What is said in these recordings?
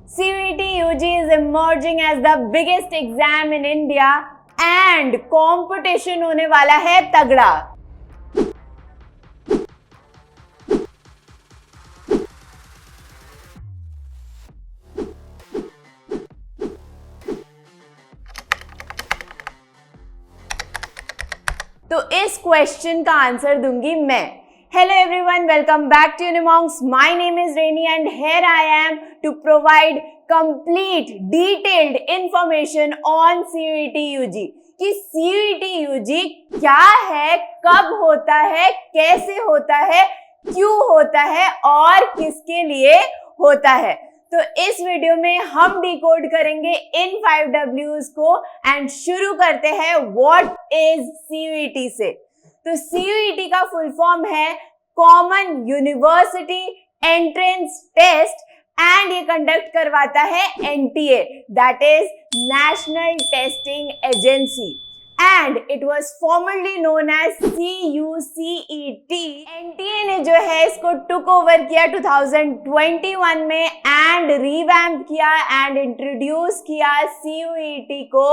CUET UG is emerging as the biggest exam in India and competition होने वाला है तगड़ा। तो इस क्वेश्चन का आंसर दूंगी मैं। Hello everyone, welcome back to Unimonks. My name is Rainy and here I am to provide complete detailed information on CUET UG कि CUET UG क्या है, कब होता है, कैसे होता है, क्यों होता है और किसके लिए होता है। तो इस वीडियो में हम डिकोड करेंगे इन 5 W's को एंड शुरू करते हैं व्हाट इज CUET से। तो CUET का फुल फॉर्म है common university entrance test and ये कंडक्ट करवाता है NTA, that is national testing agency, and it was formerly known as CUCET। NTA ने जो है इसको टुक ओवर किया 2021 में एंड रिवैम्प किया एंड इंट्रोड्यूस किया CUET को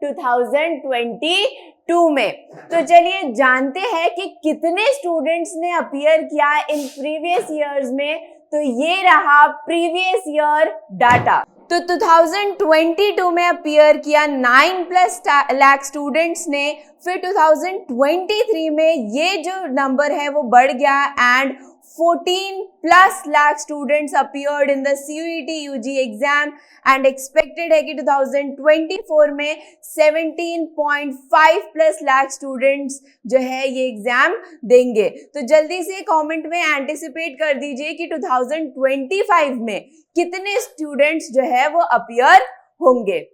2022 में। तो चलिए जानते हैं कि कितने स्टूडेंट्स ने अपीयर किया इन प्रीवियस ईयर्स में। तो ये रहा प्रीवियस ईयर डाटा। तो 2022 में अपीयर किया 9+ लाख स्टूडेंट्स ने, फिर 2023 में ये जो नंबर है वो बढ़ गया and 14+ lakh students appeared in the CUET UG exam and expected है कि 2024 में 17.5+ लाख स्टूडेंट्स जो है ये एग्जाम देंगे। तो जल्दी से कमेंट में एंटिसिपेट कर दीजिए कि 2025 में कितने स्टूडेंट्स जो है वो अपीयर होंगे।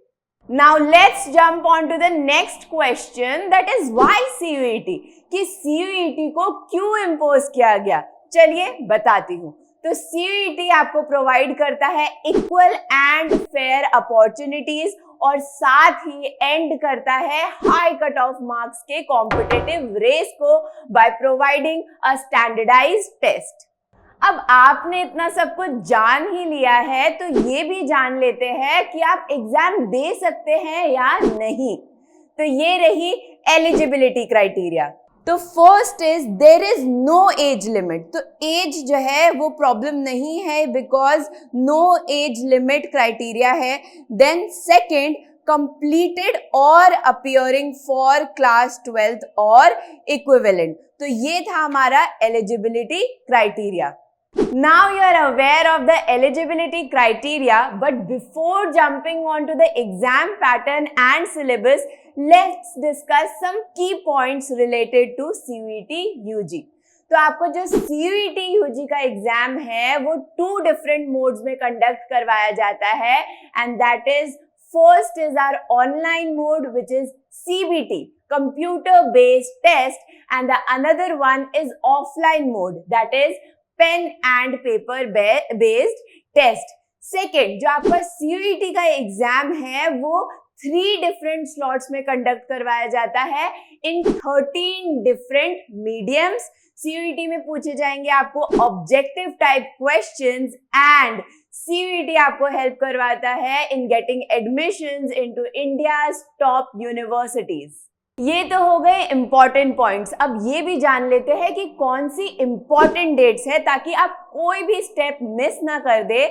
Now let's jump on to the next question, that is why CUET, कि CUET को क्यों इम्पोज किया गया। चलिए बताती हूँ। तो CUET आपको प्रोवाइड करता है इक्वल एंड फेयर अपॉर्चुनिटीज और साथ ही एंड करता है हाई कट ऑफ मार्क्स के कॉम्पिटिटिव रेस को by providing a standardised test. अब आपने इतना सब कुछ जान ही लिया है तो ये भी जान लेते हैं कि आप एग्जाम दे सकते हैं या नहीं। तो ये रही एलिजिबिलिटी क्राइटेरिया। तो first is there is no age limit. तो एज जो है वो प्रॉब्लम नहीं है because no age limit criteria है। देन सेकेंड, completed और appearing for class 12th और equivalent। तो ये था हमारा eligibility criteria। Now you are aware of the eligibility criteria, but before jumping on to the exam pattern and syllabus, let's discuss some key points related to CUET UG। तो आपको जो CUET UG का exam है वो 2 different modes में conduct करवाया जाता है and that is first is our online mode which is CBT, computer based test, and the another one is offline mode that is pen and paper based test। Second, जो आपका CUET का exam है वो 3 different slots में conduct करवाया जाता है in 13 different mediums। CUET में पूछे जाएंगे आपको objective type questions and CUET आपको हेल्प करवाता है in getting admissions into India's top universities. ये तो हो गए इंपॉर्टेंट पॉइंट्स। अब ये भी जान लेते हैं कि कौन सी इंपॉर्टेंट डेट्स है ताकि आप कोई भी स्टेप मिस ना कर दे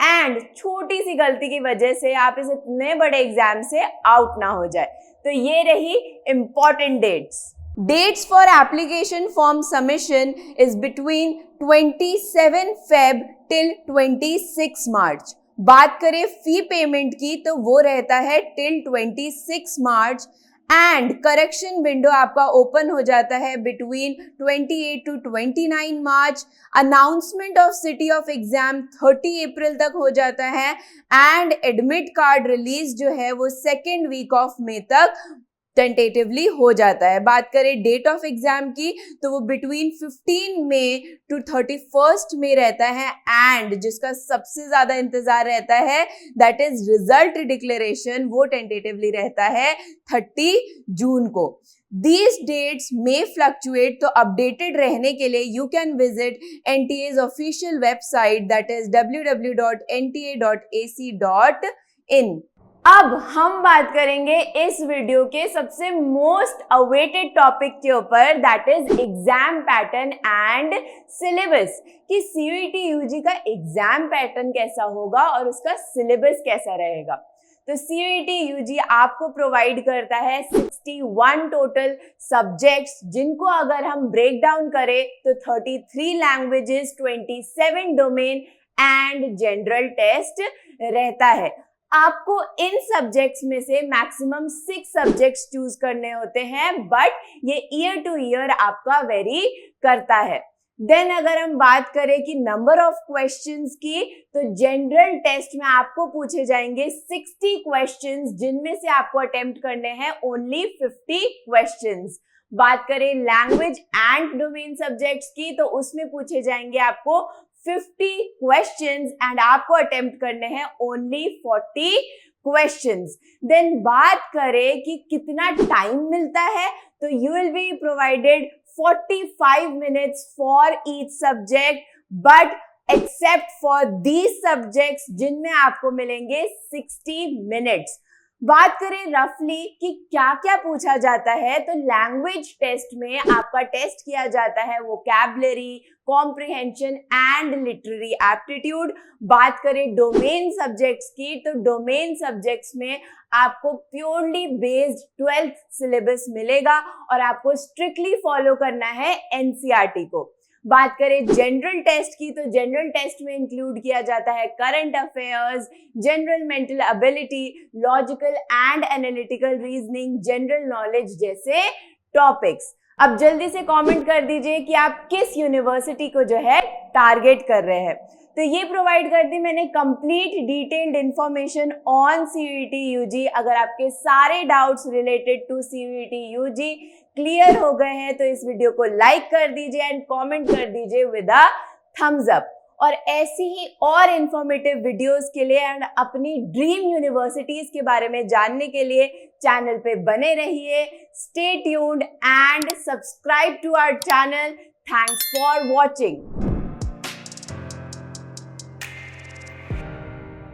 एंड छोटी सी गलती की वजह से आप इस इतने बड़े एग्जाम से आउट ना हो जाए। तो ये रही important dates. Dates for application form submission is between 27 Feb till 26 March। बात करें फी पेमेंट की तो वो रहता है till 26 March and correction window आपका ओपन हो जाता है between 28 to 29 March। Announcement of city of exam 30 अप्रैल तक हो जाता है एंड एडमिट कार्ड रिलीज जो है वो 2nd वीक ऑफ May तक टेंटेटिवली हो जाता है। बात करें डेट ऑफ एग्जाम की तो वो बिटवीन 15 मई टू 31 मई रहता है एंड जिसका सबसे ज्यादा इंतजार रहता है दैट इज रिजल्ट डिक्लेरेशन, वो टेंटेटिवली रहता है 30 जून को। These dates may fluctuate, तो अपडेटेड रहने के लिए you can visit NTA's official website, that is www.nta.ac.in. अब हम बात करेंगे इस वीडियो के सबसे मोस्ट अवेटेड टॉपिक के ऊपर, that is exam pattern and syllabus, कि सीयूईटी यूजी का एग्जाम पैटर्न कैसा होगा और उसका सिलेबस कैसा रहेगा। तो सीयूईटी यूजी आपको प्रोवाइड करता है 61 टोटल सब्जेक्ट्स, जिनको अगर हम ब्रेक डाउन करें तो 33 languages, 27 domain and general test रहता है। आपको इन सब्जेक्ट्स में से मैक्सिमम 6 सब्जेक्ट्स चूज करने होते हैं, बट ये ईयर टू ईयर आपका वेरी करता है। देन अगर हम बात करें कि नंबर ऑफ क्वेश्चंस की, तो जनरल टेस्ट में आपको पूछे जाएंगे 60 क्वेश्चंस, जिनमें से आपको अटेम्प्ट करने हैं ओनली 50 क्वेश्चंस। बात करें लैंग्वेज एंड डोमेन सब्जेक्ट्स की, तो उसमें पूछे जाएंगे आपको 50 क्वेश्चंस एंड आपको अटेम्प्ट करने हैं ओनली 40 क्वेश्चंस। देन बात करें कि कितना टाइम मिलता है, तो you will be provided 45 minutes for each subject, but except for these subjects जिनमें आपको मिलेंगे 60 minutes। बात करें रफली कि क्या क्या पूछा जाता है, तो लैंग्वेज टेस्ट में आपका टेस्ट किया जाता है vocabulary, comprehension and literary aptitude. बात करें डोमेन सब्जेक्ट्स की, तो डोमेन सब्जेक्ट्स में आपको प्योरली बेस्ड 12th सिलेबस मिलेगा और आपको स्ट्रिक्टली फॉलो करना है एनसीईआरटी को। बात करें जनरल टेस्ट की, तो जनरल टेस्ट में इंक्लूड किया जाता है current affairs, general mental ability, logical and analytical reasoning, general knowledge जैसे टॉपिक्स। अब जल्दी से कमेंट कर दीजिए कि आप किस यूनिवर्सिटी को जो है टारगेट कर रहे हैं। तो ये प्रोवाइड कर दी मैंने complete detailed information on CUET UG. अगर आपके सारे doubts related to CUET UG clear हो गए हैं, तो इस वीडियो को लाइक कर दीजिए एंड कमेंट कर दीजिए विद अ थम्स अप। और ऐसी ही और इंफॉर्मेटिव वीडियोस के लिए एंड अपनी ड्रीम यूनिवर्सिटीज के बारे में जानने के लिए चैनल पे बने रहिए। Stay tuned and subscribe to our channel. Thanks for watching.